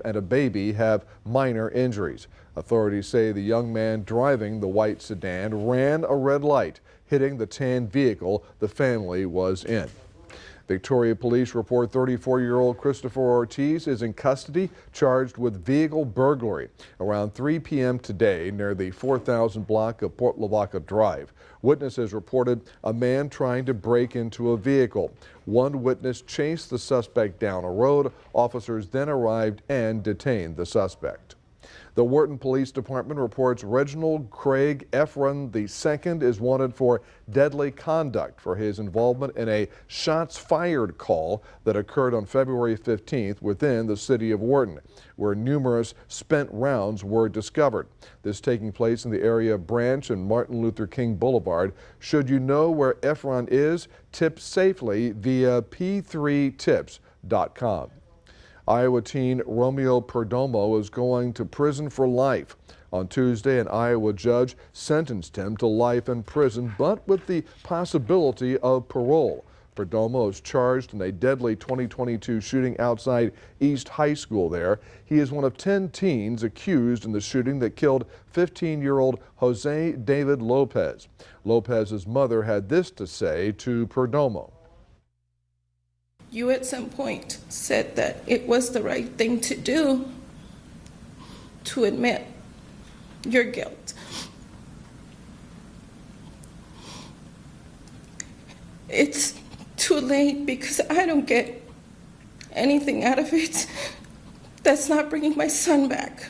and a baby have minor injuries. Authorities say the young man driving the white sedan ran a red light, hitting the tan vehicle the family was in. Victoria police report 34-year-old Christopher Ortiz is in custody, charged with vehicle burglary around 3 p.m. today near the 4000 block of Port Lavaca Drive. Witnesses reported a man trying to break into a vehicle. One witness chased the suspect down a road. Officers then arrived and detained the suspect. The Wharton Police Department reports Reginald Craig Efron II is wanted for deadly conduct for his involvement in a shots fired call that occurred on February 15th within the city of Wharton, where numerous spent rounds were discovered. This taking place in the area of Branch and Martin Luther King Boulevard. Should you know where Efron is, tip safely via p3tips.com. Iowa teen Romeo Perdomo is going to prison for life. On Tuesday, an Iowa judge sentenced him to life in prison, but with the possibility of parole. Perdomo is charged in a deadly 2022 shooting outside East High School there. He is one of 10 teens accused in the shooting that killed 15-year-old Jose David Lopez. Lopez's mother had this to say to Perdomo. You at some point said that it was the right thing to do to admit your guilt. It's too late because I don't get anything out of it. That's not bringing my son back.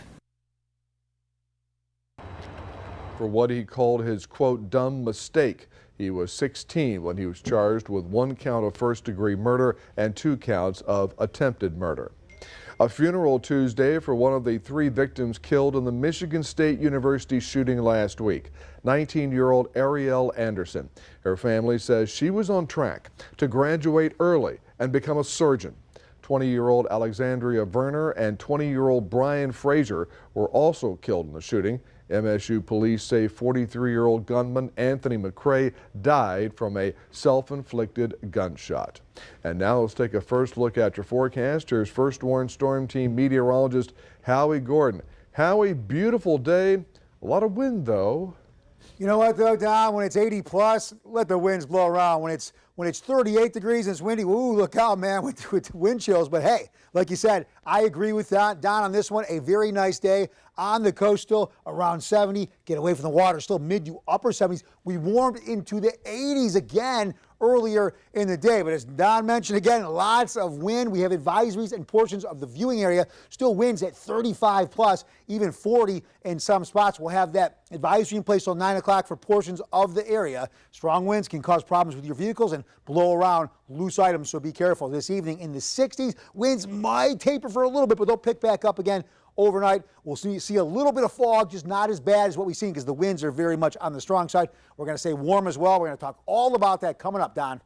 For what he called his, quote, dumb mistake. He was 16 when he was charged with 1 count of first-degree murder and 2 counts of attempted murder. A funeral Tuesday for one of the 3 victims killed in the Michigan State University shooting last week, 19-year-old Ariel Anderson. Her family says she was on track to graduate early and become a surgeon. 20-year-old Alexandria Verner and 20-year-old Brian Frazier were also killed in the shooting. MSU police say 43-year-old gunman Anthony McCrae died from a self-inflicted gunshot. And now let's take a first look at your forecast. Here's First Warn Storm Team meteorologist Howie Gordon. Howie, beautiful day. A lot of wind, though. You know what, though, Don? When it's 80 plus, let the winds blow around. When it's 38 degrees and it's windy, ooh, look out, man, with wind chills. But hey, like you said, I agree with that. Don, on this one, a very nice day on the coast, still around 70. Get away from the water, still mid to upper 70s. We warmed into the 80s again earlier in the day. But as Don mentioned again, lots of wind. We have advisories and portions of the viewing area. Still winds at 35 plus, even 40 in some spots. We'll have that advisory in place till 9 o'clock for portions of the area. Strong winds can cause problems with your vehicles and blow around loose items, so be careful. This evening in the 60s, winds might taper for a little bit, but they'll pick back up again overnight. We'll see a little bit of fog, just not as bad as what we've seen because the winds are very much on the strong side. We're going to stay warm as well. We're going to talk all about that coming up, Don.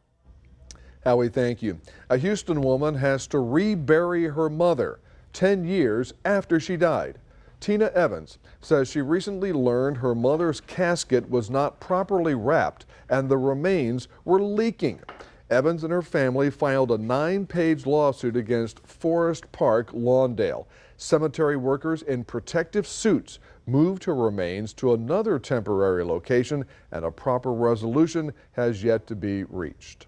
Howie, thank you. A Houston woman has to rebury her mother 10 years after she died. Tina Evans says she recently learned her mother's casket was not properly wrapped and the remains were leaking. Evans and her family filed a 9-page lawsuit against Forest Park, Lawndale. Cemetery workers in protective suits moved her remains to another temporary location, and a proper resolution has yet to be reached.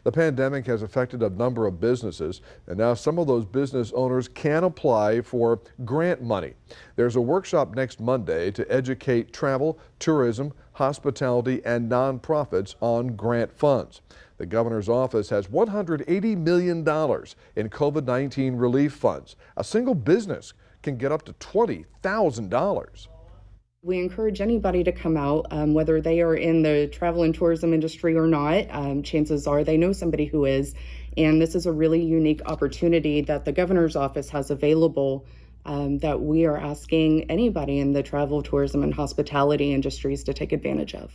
The pandemic has affected a number of businesses, and now some of those business owners can apply for grant money. There's a workshop next Monday to educate travel, tourism, hospitality, and nonprofits on grant funds. The governor's office has $180 million in COVID-19 relief funds. A single business can get up to $20,000. We encourage anybody to come out, whether they are in the travel and tourism industry or not. Chances are they know somebody who is, and this is a really unique opportunity that the governor's office has available that we are asking anybody in the travel, tourism, and hospitality industries to take advantage of.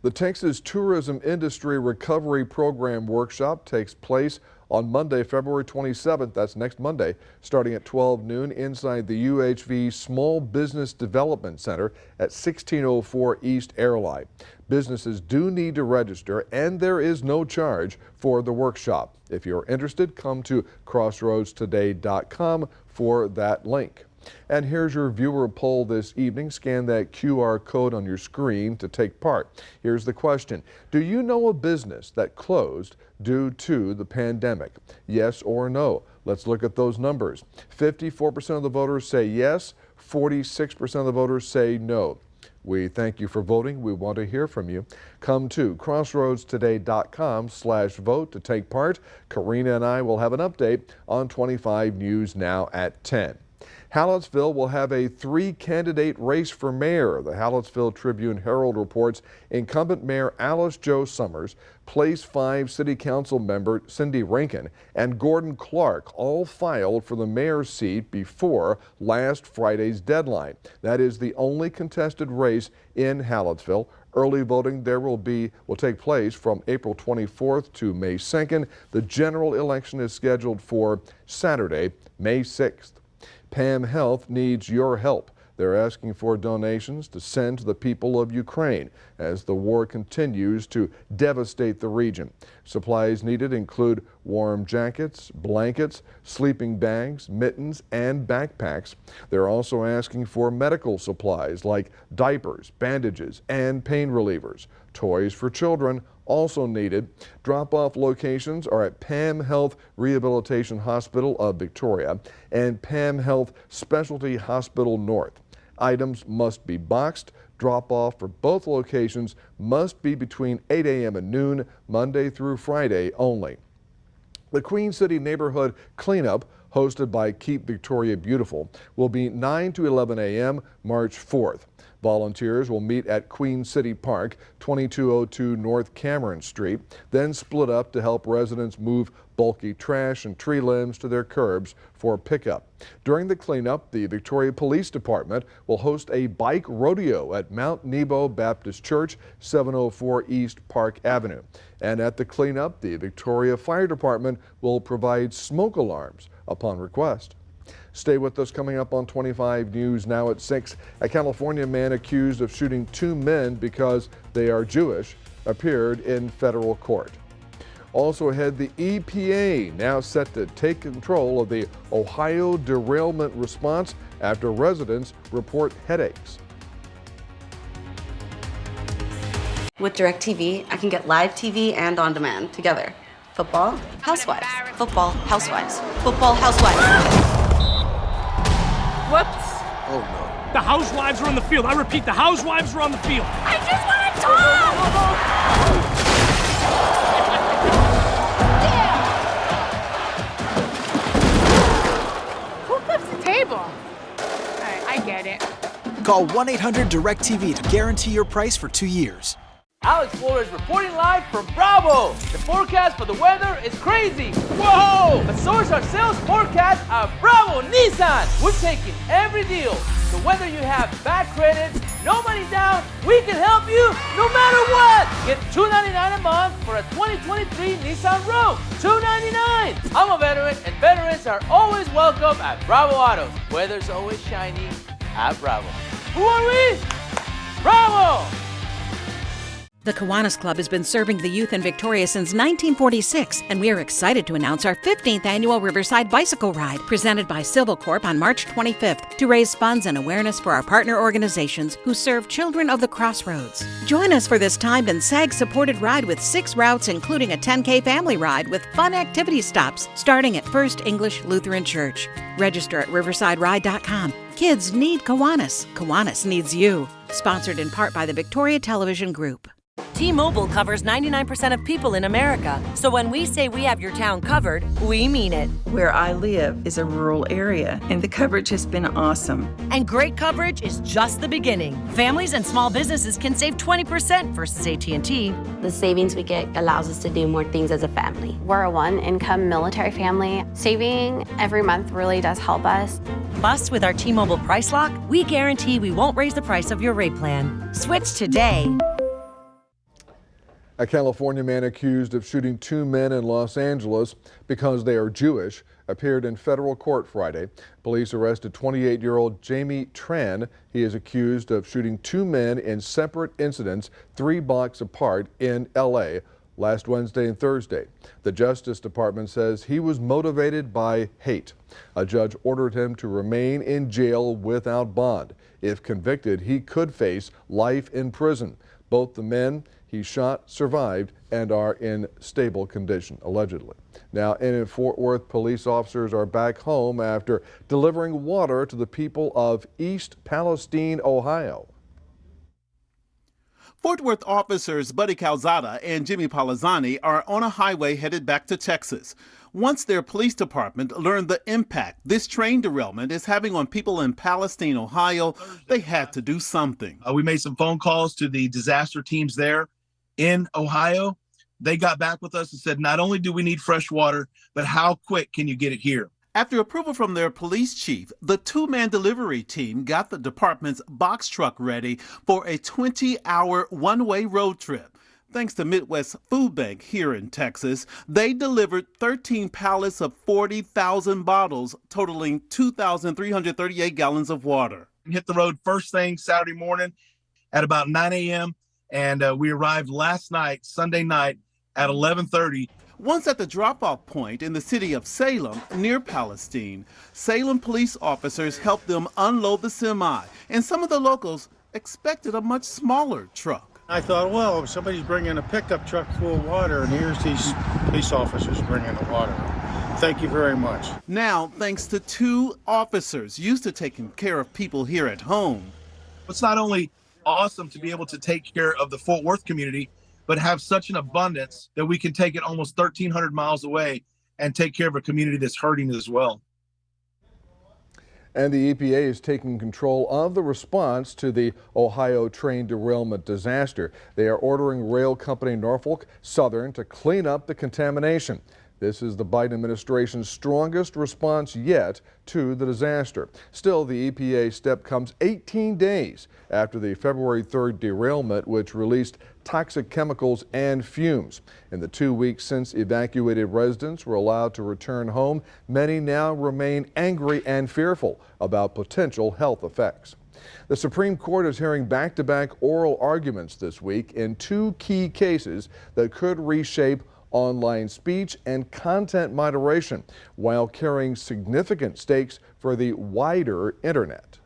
The Texas Tourism Industry Recovery Program workshop takes place on Monday, February 27th. That's next Monday, starting at 12 noon inside the UHV Small Business Development Center at 1604 East Airline. Businesses do need to register, and there is no charge for the workshop. If you're interested, come to crossroadstoday.com for that link. And here's your viewer poll this evening. Scan that QR code on your screen to take part. Here's the question. Do you know a business that closed due to the pandemic? Yes or no? Let's look at those numbers. 54% of the voters say yes, 46% of the voters say no. We thank you for voting. We want to hear from you. Come to crossroadstoday.com/vote to take part. Karina and I will have an update on 25 News Now at 10. Hallettsville will have a 3-candidate race for mayor. The Hallettsville Tribune-Herald reports incumbent Mayor Alice Jo Summers, Place 5 City Council member Cindy Rankin, and Gordon Clark all filed for the mayor's seat before last Friday's deadline. That is the only contested race in Hallettsville. Early voting there will take place from April 24th to May 2nd. The general election is scheduled for Saturday, May 6th. PAM Health needs your help. They're asking for donations to send to the people of Ukraine as the war continues to devastate the region. Supplies needed include warm jackets, blankets, sleeping bags, mittens, and backpacks. They're also asking for medical supplies like diapers, bandages, and pain relievers. Toys for children also needed. Drop-off locations are at PAM Health Rehabilitation Hospital of Victoria and PAM Health Specialty Hospital North. Items must be boxed. Drop-off for both locations must be between 8 a.m. and noon, Monday through Friday only. The Queen City Neighborhood Cleanup, hosted by Keep Victoria Beautiful, will be 9 to 11 a.m. March 4th. Volunteers will meet at Queen City Park, 2202 North Cameron Street, then split up to help residents move bulky trash and tree limbs to their curbs for pickup. During the cleanup, the Victoria Police Department will host a bike rodeo at Mount Nebo Baptist Church, 704 East Park Avenue. And at the cleanup, the Victoria Fire Department will provide smoke alarms upon request. Stay with us. Coming up on 25 News Now at 6. A California man accused of shooting 2 men because they are Jewish appeared in federal court. Also ahead, the EPA now set to take control of the Ohio derailment response after residents report headaches. With DirecTV, I can get live TV and on demand together. Football, housewives. Football, housewives. Football, housewives. Whoops. Oh, no. The housewives are on the field. I repeat, the housewives are on the field. I just want to talk! Who flips the table? All right, I get it. Call 1-800-DIRECTV to guarantee your price for 2 years. Alex Flores reporting live from Bravo. The forecast for the weather is crazy. Whoa! But so is our sales forecast at Bravo Nissan. We're taking every deal. So whether you have bad credit, no money down, we can help you no matter what. Get $299 a month for a 2023 Nissan Rogue. $299. I'm a veteran, and veterans are always welcome at Bravo Autos. Weather's always shining at Bravo. Who are we? Bravo! The Kiwanis Club has been serving the youth in Victoria since 1946, and we are excited to announce our 15th annual Riverside Bicycle Ride, presented by Civil Corp on March 25th, to raise funds and awareness for our partner organizations who serve children of the crossroads. Join us for this timed and SAG-supported ride with 6 routes, including a 10K family ride with fun activity stops, starting at First English Lutheran Church. Register at riversideride.com. Kids need Kiwanis. Kiwanis needs you. Sponsored in part by the Victoria Television Group. T-Mobile covers 99% of people in America. So when we say we have your town covered, we mean it. Where I live is a rural area, and the coverage has been awesome. And great coverage is just the beginning. Families and small businesses can save 20% versus AT&T. The savings we get allows us to do more things as a family. We're a one-income military family. Saving every month really does help us. Plus, with our T-Mobile Price Lock, we guarantee we won't raise the price of your rate plan. Switch today. A California man accused of shooting 2 men in Los Angeles because they are Jewish appeared in federal court Friday. Police arrested 28-year-old Jamie Tran. He is accused of shooting 2 men in separate incidents 3 blocks apart in L.A. last Wednesday and Thursday. The Justice Department says he was motivated by hate. A judge ordered him to remain in jail without bond. If convicted, he could face life in prison. Both the men he shot survived and are in stable condition, allegedly. Now, in Fort Worth, police officers are back home after delivering water to the people of East Palestine, Ohio. Fort Worth officers Buddy Calzada and Jimmy Palazzani are on a highway headed back to Texas. Once their police department learned the impact this train derailment is having on people in Palestine, Ohio, they had to do something. We made some phone calls to the disaster teams there in Ohio. They got back with us and said, not only do we need fresh water, but how quick can you get it here? After approval from their police chief, the two-man delivery team got the department's box truck ready for a 20-hour one-way road trip. Thanks to Midwest Food Bank here in Texas, they delivered 13 pallets of 40,000 bottles, totaling 2,338 gallons of water. Hit the road first thing Saturday morning at about 9 a.m., and we arrived last night, Sunday night, at 11:30. Once at the drop-off point in the city of Salem, near Palestine, Salem police officers helped them unload the semi, and some of the locals expected a much smaller truck. I thought, well, somebody's bringing a pickup truck full of water, and here's these police officers bringing the water. Thank you very much. Now, thanks to two officers used to taking care of people here at home. It's not only awesome to be able to take care of the Fort Worth community, but have such an abundance that we can take it almost 1,300 miles away and take care of a community that's hurting as well. And the EPA is taking control of the response to the Ohio train derailment disaster. They are ordering rail company Norfolk Southern to clean up the contamination. This is the Biden administration's strongest response yet to the disaster. Still, the EPA step comes 18 days after the February 3rd derailment, which released toxic chemicals and fumes. In the 2 weeks since evacuated residents were allowed to return home, many now remain angry and fearful about potential health effects. The Supreme Court is hearing back-to-back oral arguments this week in two key cases that could reshape online speech and content moderation while carrying significant stakes for the wider internet.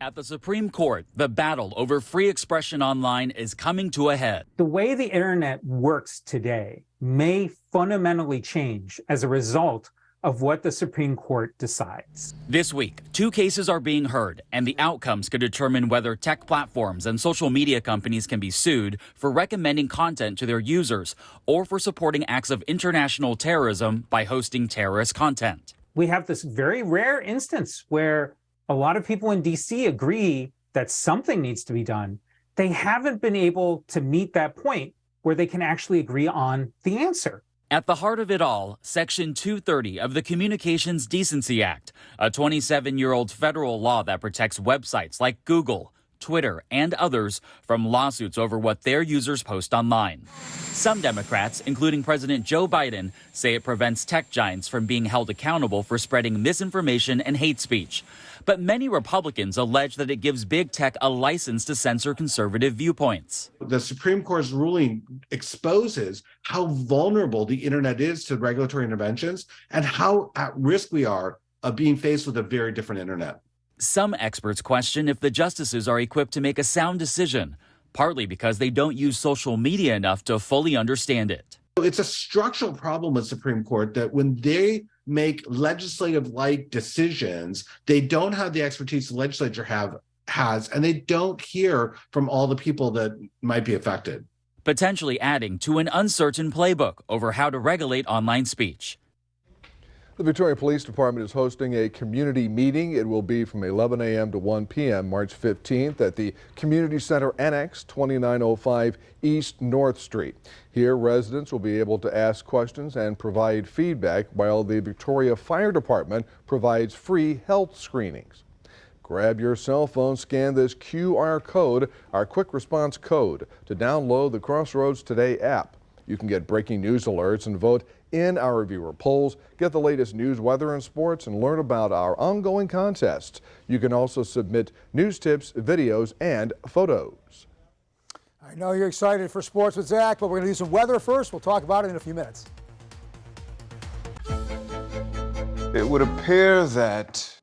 At the Supreme Court, the battle over free expression online is coming to a head. The way the internet works today may fundamentally change as a result of what the Supreme Court decides. This week, two cases are being heard, and the outcomes could determine whether tech platforms and social media companies can be sued for recommending content to their users or for supporting acts of international terrorism by hosting terrorist content. We have this very rare instance where a lot of people in D.C. agree that something needs to be done. They haven't been able to meet that point where they can actually agree on the answer. At the heart of it all, Section 230 of the Communications Decency Act, a 27-year-old federal law that protects websites like Google, Twitter, and others from lawsuits over what their users post online. Some Democrats, including President Joe Biden, say it prevents tech giants from being held accountable for spreading misinformation and hate speech. But many Republicans allege that it gives big tech a license to censor conservative viewpoints. The Supreme Court's ruling exposes how vulnerable the internet is to regulatory interventions and how at risk we are of being faced with a very different internet. Some experts question if the justices are equipped to make a sound decision, partly because they don't use social media enough to fully understand it. It's a structural problem with the Supreme Court that when they make legislative-like decisions, they don't have the expertise the legislature has, and they don't hear from all the people that might be affected. Potentially adding to an uncertain playbook over how to regulate online speech. The Victoria Police Department is hosting a community meeting. It will be from 11 a.m. to 1 p.m. March 15th at the Community Center Annex, 2905 East North Street. Here, residents will be able to ask questions and provide feedback while the Victoria Fire Department provides free health screenings. Grab your cell phone, scan this QR code, our quick response code, to download the Crossroads Today app. You can get breaking news alerts and vote in our viewer polls, get the latest news, weather, and sports, and learn about our ongoing contests. You can also submit news tips, videos, and photos. I know you're excited for sports with Zach, but we're going to do some weather first. We'll talk about it in a few minutes. It would appear that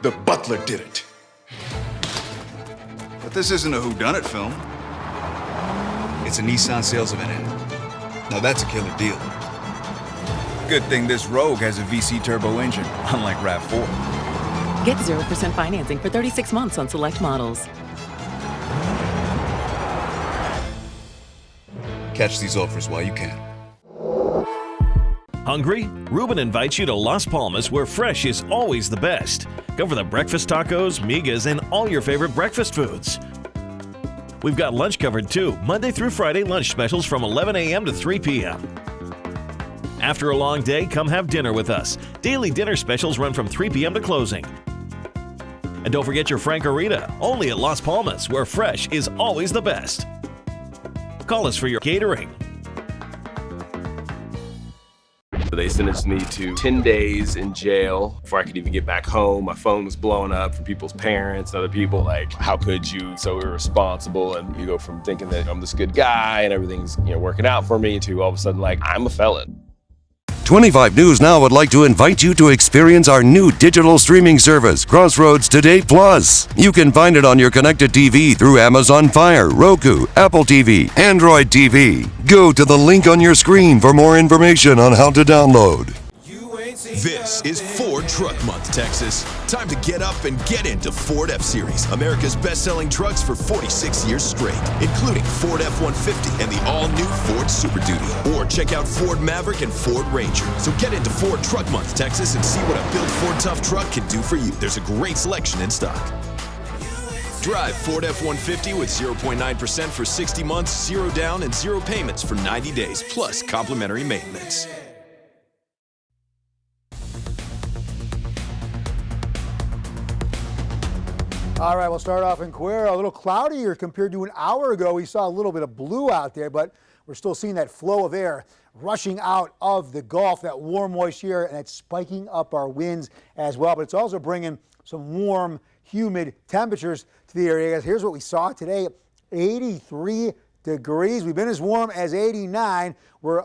the butler did it. But this isn't a whodunit film. It's a Nissan sales event, and now that's a killer deal. Good thing this Rogue has a VC turbo engine, unlike RAV4. Get 0% financing for 36 months on select models. Catch these offers while you can. Hungry? Ruben invites you to Las Palmas, where fresh is always the best. Go for the breakfast tacos, migas, and all your favorite breakfast foods. We've got lunch covered too, Monday through Friday lunch specials from 11 a.m. to 3 p.m. After a long day, come have dinner with us. Daily dinner specials run from 3 p.m. to closing. And don't forget your Frankerita, only at Las Palmas, where fresh is always the best. Call us for your catering. They sentenced me to 10 days in jail before I could even get back home. My phone was blowing up from people's parents and other people, like, how could you, so irresponsible? And you go from thinking that I'm this good guy and everything's working out for me to all of a sudden, like, I'm a felon. 25 News Now would like to invite you to experience our new digital streaming service, Crossroads Today Plus. You can find it on your connected TV through Amazon Fire, Roku, Apple TV, Android TV. Go to the link on your screen for more information on how to download. This is Ford Truck Month, Texas. Time to get up and get into Ford F-Series, America's best-selling trucks for 46 years straight, including Ford F-150 and the all-new Ford Super Duty. Or check out Ford Maverick and Ford Ranger. So get into Ford Truck Month, Texas, and see what a built Ford Tough truck can do for you. There's a great selection in stock. Drive Ford F-150 with 0.9% for 60 months, 0 down, and 0 payments for 90 days, plus complimentary maintenance. All right, we'll start off in Cuero. A little cloudier compared to an hour ago. We saw a little bit of blue out there, but we're still seeing that flow of air rushing out of the Gulf, that warm, moist air, and it's spiking up our winds as well. But it's also bringing some warm, humid temperatures to the area. Here's what we saw today, 83 degrees. We've been as warm as 89. We're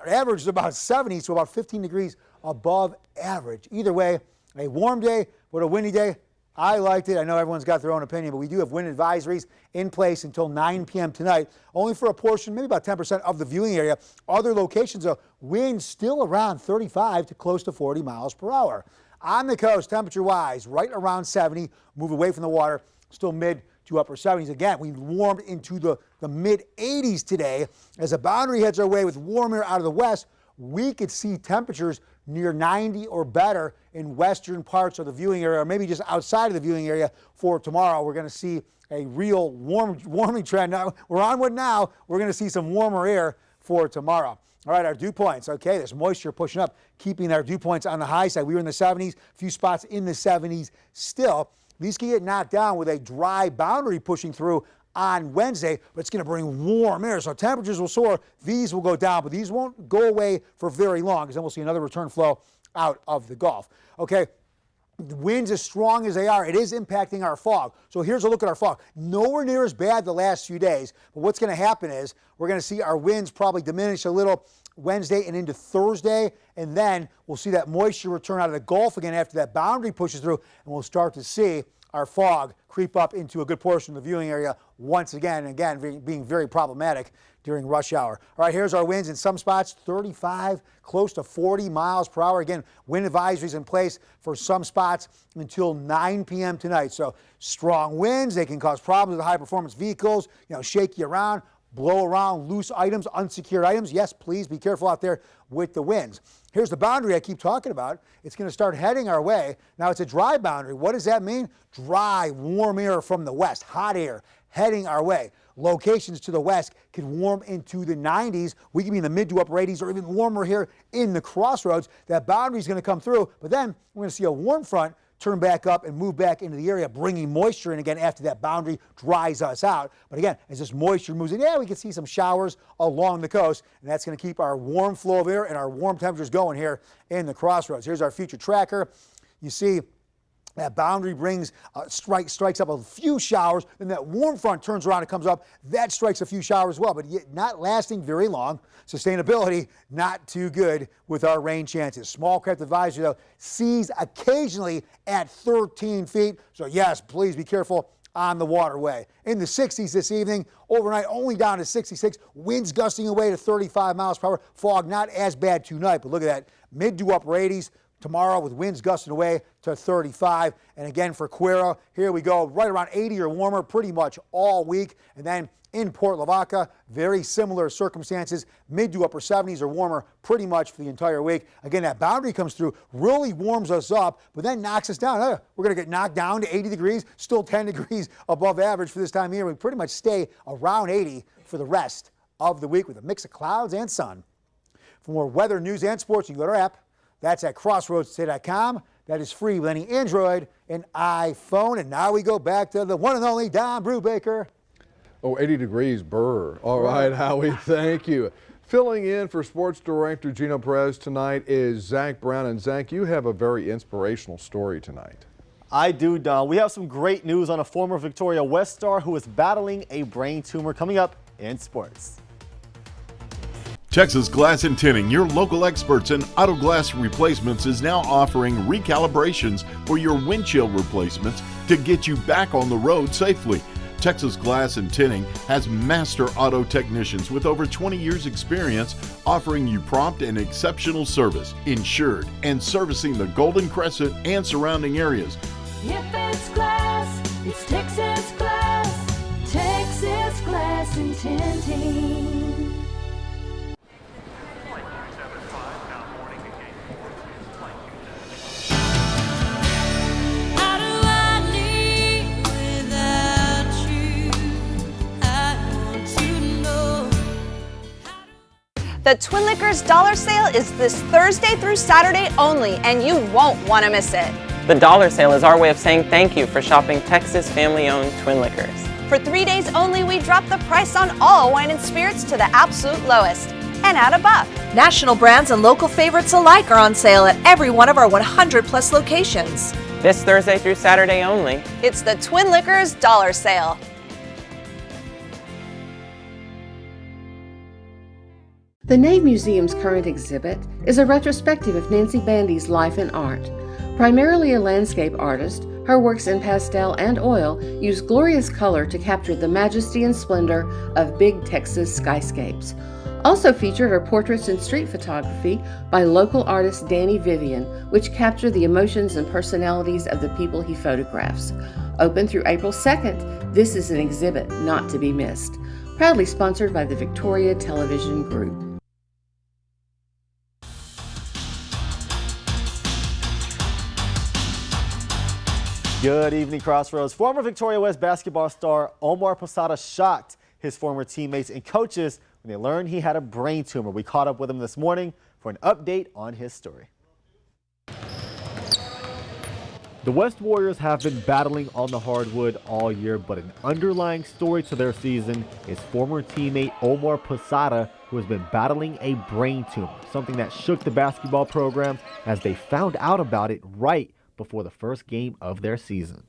average is about 70, so about 15 degrees above average. Either way, a warm day, but a windy day. I liked it. I know everyone's got their own opinion, but we do have wind advisories in place until 9 p.m. tonight, only for a portion, maybe about 10% of the viewing area. Other locations, though, winds still around 35 to close to 40 miles per hour. On the coast, temperature-wise, right around 70, move away from the water, still mid to upper 70s. Again, we warmed into the mid-80s today. As the boundary heads our way with warm air out of the west, we could see temperatures near 90 or better in western parts of the viewing area, or maybe just outside of the viewing area for tomorrow. We're going to see a real warming trend. Now, we're on one now. We're going to see some warmer air for tomorrow. All right, our dew points. Okay, there's moisture pushing up, keeping our dew points on the high side. We were in the 70s, a few spots in the 70s still. These can get knocked down with a dry boundary pushing through on Wednesday, but it's going to bring warm air. So temperatures will soar. These will go down, but these won't go away for very long, because then we'll see another return flow out of the Gulf. Okay, the winds as strong as they are, it is impacting our fog. So here's a look at our fog. Nowhere near as bad the last few days, but what's going to happen is we're going to see our winds probably diminish a little Wednesday and into Thursday, and then we'll see that moisture return out of the Gulf again after that boundary pushes through, and we'll start to see our fog creep up into a good portion of the viewing area once again, and again, being very problematic during rush hour. All right, here's our winds in some spots, 35, close to 40 miles per hour. Again, wind advisories in place for some spots until 9 p.m. tonight. So strong winds, they can cause problems with high-performance vehicles, shake you around, blow around loose items, unsecured items. Yes, please be careful out there with the winds. Here's the boundary I keep talking about. It's going to start heading our way. Now, it's a dry boundary. What does that mean? Dry, warm air from the west, hot air heading our way. Locations to the west can warm into the 90s. We can be in the mid to upper 80s or even warmer here in the Crossroads. That boundary is going to come through, but then we're going to see a warm front turn back up and move back into the area, bringing moisture in again after that boundary dries us out. But again, as this moisture moves in, we can see some showers along the coast, and that's going to keep our warm flow of air and our warm temperatures going here in the Crossroads. Here's our future tracker. You see That boundary brings strikes up a few showers, then that warm front turns around and comes up. That strikes a few showers as well, but yet not lasting very long. Sustainability not too good with our rain chances. Small craft advisory though, seas occasionally at 13 feet. So yes, please be careful on the waterway. In the 60s this evening, overnight only down to 66. Winds gusting away to 35 miles per hour. Fog not as bad tonight, but look at that, mid to upper 80s. Tomorrow with winds gusting away to 35. And again for Cuero, here we go, right around 80 or warmer pretty much all week. And then in Port Lavaca, very similar circumstances, mid to upper 70s or warmer pretty much for the entire week. Again, that boundary comes through, really warms us up, but then knocks us down. We're going to get knocked down to 80 degrees, still 10 degrees above average for this time of year. We pretty much stay around 80 for the rest of the week with a mix of clouds and sun. For more weather, news, and sports, you can go to our app. That's at crossroadstoday.com. That is free with any Android and iPhone. And now we go back to the one and only Don Brubaker. Oh, 80 degrees, burr. All right, Howie, thank you. Filling in for sports director Gino Perez tonight is Zach Brown. And Zach, you have a very inspirational story tonight. I do, Don. We have some great news on a former Victoria West star who is battling a brain tumor coming up in sports. Texas Glass and Tinning, your local experts in auto glass replacements, is now offering recalibrations for your windshield replacements to get you back on the road safely. Texas Glass and Tinning has master auto technicians with over 20 years experience offering you prompt and exceptional service, insured, and servicing the Golden Crescent and surrounding areas. If it's glass, it's Texas Glass. Texas Glass and Tinting. The Twin Liquors Dollar Sale is this Thursday through Saturday only, and you won't want to miss it. The Dollar Sale is our way of saying thank you for shopping Texas family-owned Twin Liquors. For 3 days only, we drop the price on all wine and spirits to the absolute lowest, and at $1. National brands and local favorites alike are on sale at every one of our 100-plus locations. This Thursday through Saturday only. It's the Twin Liquors Dollar Sale. The Nave Museum's current exhibit is a retrospective of Nancy Bandy's life and art. Primarily a landscape artist, her works in pastel and oil use glorious color to capture the majesty and splendor of big Texas skyscapes. Also featured are portraits and street photography by local artist Danny Vivian, which capture the emotions and personalities of the people he photographs. Open through April 2nd, this is an exhibit not to be missed. Proudly sponsored by the Victoria Television Group. Good evening, Crossroads. Former Victoria West basketball star Omar Posada shocked his former teammates and coaches when they learned he had a brain tumor. We caught up with him this morning for an update on his story. The West Warriors have been battling on the hardwood all year, but an underlying story to their season is former teammate Omar Posada, who has been battling a brain tumor, something that shook the basketball program as they found out about it right before the first game of their season.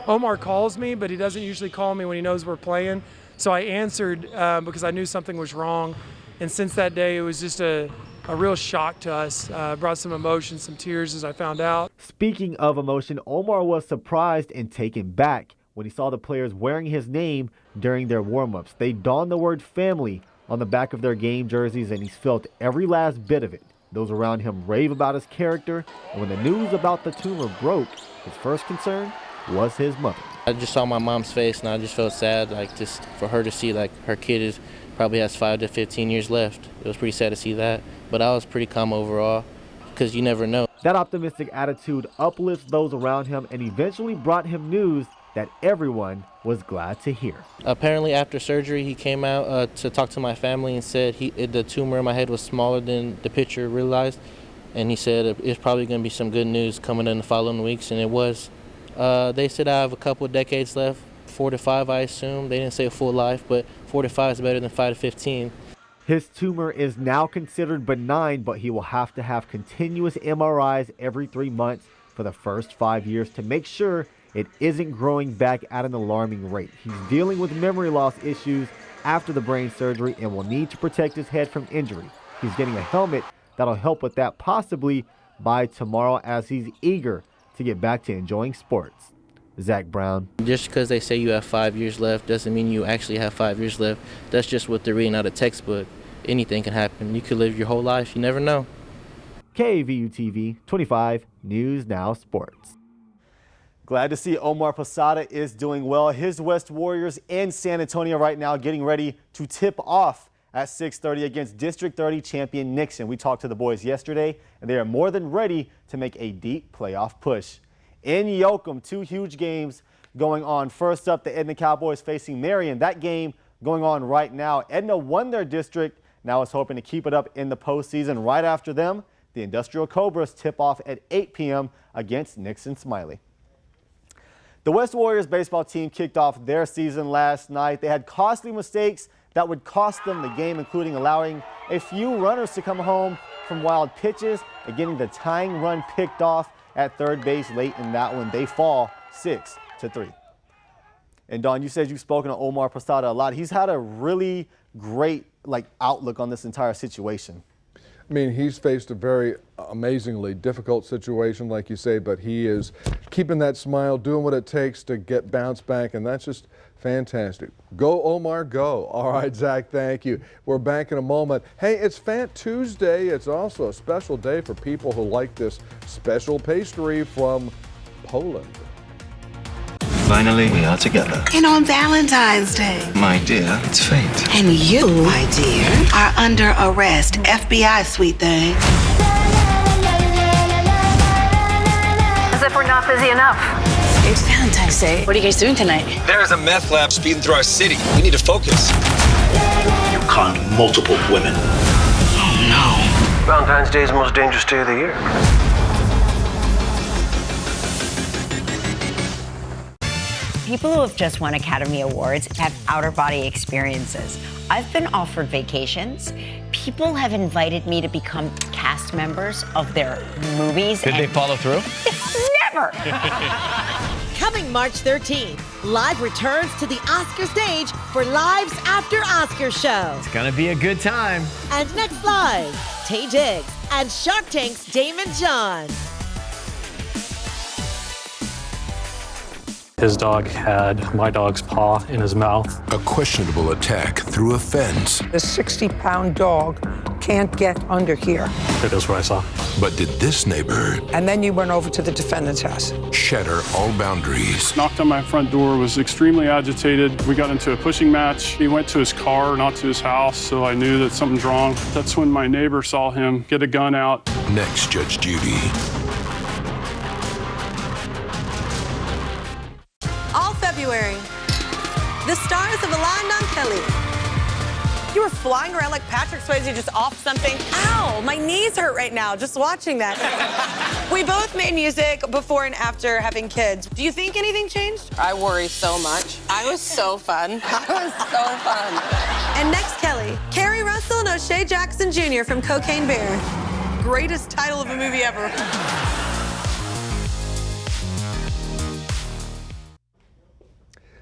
Omar calls me, but he doesn't usually call me when he knows we're playing. So I answered because I knew something was wrong. And since that day, it was just a real shock to us. Brought some emotion, some tears as I found out. Speaking of emotion, Omar was surprised and taken back when he saw the players wearing his name during their warm-ups. They donned the word family on the back of their game jerseys, and he's felt every last bit of it. Those around him rave about his character, and when the news about the tumor broke, his first concern was his mother. I just saw my mom's face, and I just felt sad, like just for her to see like her kid probably has 5 to 15 years left. It was pretty sad to see that, but I was pretty calm overall because you never know. That optimistic attitude uplifts those around him and eventually brought him news that everyone was glad to hear. Apparently after surgery, he came out to talk to my family and said the tumor in my head was smaller than the picture realized, and he said it's probably going to be some good news coming in the following weeks, and it was. They said I have a couple of decades left, 4 to 5 I assume. They didn't say a full life, but 4 to 5 is better than 5 to 15. His tumor is now considered benign, but he will have to have continuous MRIs every 3 months for the first 5 years to make sure it isn't growing back at an alarming rate. He's dealing with memory loss issues after the brain surgery and will need to protect his head from injury. He's getting a helmet that'll help with that possibly by tomorrow, as he's eager to get back to enjoying sports. Zach Brown. Just because they say you have 5 years left doesn't mean you actually have 5 years left. That's just what they're reading out of textbook. Anything can happen. You could live your whole life. You never know. KVUTV 25 News Now Sports. Glad to see Omar Posada is doing well. His West Warriors in San Antonio right now getting ready to tip off at 6:30 against District 30 champion Nixon. We talked to the boys yesterday, and they are more than ready to make a deep playoff push. In Yoakum, 2 huge games going on. First up, the Edna Cowboys facing Marion. That game going on right now. Edna won their district. Now is hoping to keep it up in the postseason. Right after them, the Industrial Cobras tip off at 8 p.m. against Nixon Smiley. The West Warriors baseball team kicked off their season last night. They had costly mistakes that would cost them the game, including allowing a few runners to come home from wild pitches and getting the tying run picked off at third base late in that one. They fall 6-3. And Don, you said you've spoken to Omar Posada a lot. He's had a really great outlook on this entire situation. I mean, he's faced a very amazingly difficult situation, like you say, but he is keeping that smile, doing what it takes to get bounced back, and that's just fantastic. Go, Omar, go. All right, Zach, thank you. We're back in a moment. Hey, it's Fat Tuesday. It's also a special day for people who like this special pastry from Poland. Finally, we are together. And on Valentine's Day. My dear, it's fate. And you, my dear, are under arrest. FBI, sweet thing. As if we're not busy enough. It's Valentine's Day. What are you guys doing tonight? There's a meth lab speeding through our city. We need to focus. You conned multiple women. Oh, no. Valentine's Day is the most dangerous day of the year. People who have just won Academy Awards have out-of-body experiences. I've been offered vacations. People have invited me to become cast members of their movies. Did they follow through? Never! Coming March 13th, Live returns to the Oscar stage for Live's After Oscar show. It's gonna be a good time. And next Live, Tay Diggs and Shark Tank's Damon John. His dog had my dog's paw in his mouth. A questionable attack through a fence. The 60-pound dog can't get under here. It is what I saw. But did this neighbor... And then you went over to the defendant's house. ...shatter all boundaries. Knocked on my front door, was extremely agitated. We got into a pushing match. He went to his car, not to his house, so I knew that something's wrong. That's when my neighbor saw him get a gun out. Next, Judge Judy. February. The stars have aligned on Kelly. You were flying around like Patrick Swayze just off something. Ow, my knees hurt right now just watching that. We both made music before and after having kids. Do you think anything changed? I worry so much. I was so fun. I was so fun. And next, Kelly. Carrie Russell and O'Shea Jackson Jr. from Cocaine Bear. Greatest title of a movie ever.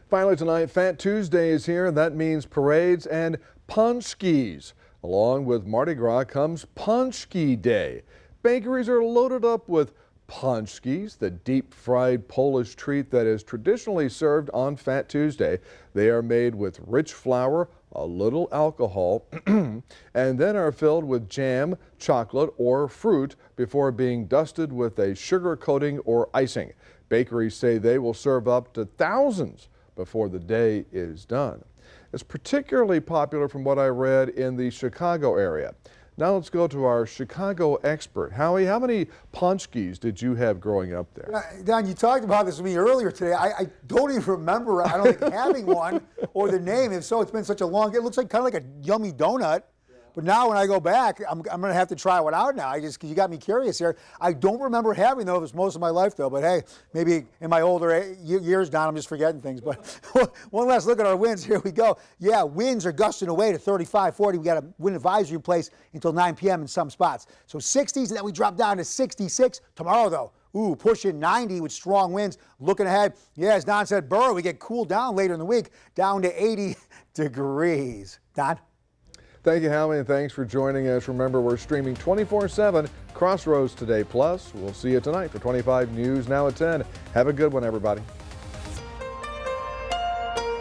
Finally tonight, Fat Tuesday is here. That means parades and paczkis. Along with Mardi Gras comes Paczki Day. Bakeries are loaded up with paczkis, the deep-fried Polish treat that is traditionally served on Fat Tuesday. They are made with rich flour, a little alcohol, and then are filled with jam, chocolate, or fruit before being dusted with a sugar coating or icing. Bakeries say they will serve up to thousands before the day is done. It's particularly popular from what I read in the Chicago area. Now let's go to our Chicago expert. Howie, how many paczkis did you have growing up there? Don, you talked about this with me earlier today. I don't even remember, I don't think, having one or the name. If so, it's been such a long, it looks like kind of like a yummy donut. But now when I go back, I'm going to have to try one out now. Because you got me curious here. I don't remember having those most of my life, though. But hey, maybe in my older years, Don, I'm just forgetting things. But one last look at our winds. Here we go. Yeah, winds are gusting away to 35, 40. We got a wind advisory in place until 9 p.m. in some spots. So 60s, and then we drop down to 66. Tomorrow, though, pushing 90 with strong winds. Looking ahead, yeah, as Don said, Burrow, we get cooled down later in the week, down to 80 degrees. Don? Thank you, Howie, and thanks for joining us. Remember, we're streaming 24/7 Crossroads Today Plus. We'll see you tonight for 25 News Now at 10. Have a good one, everybody.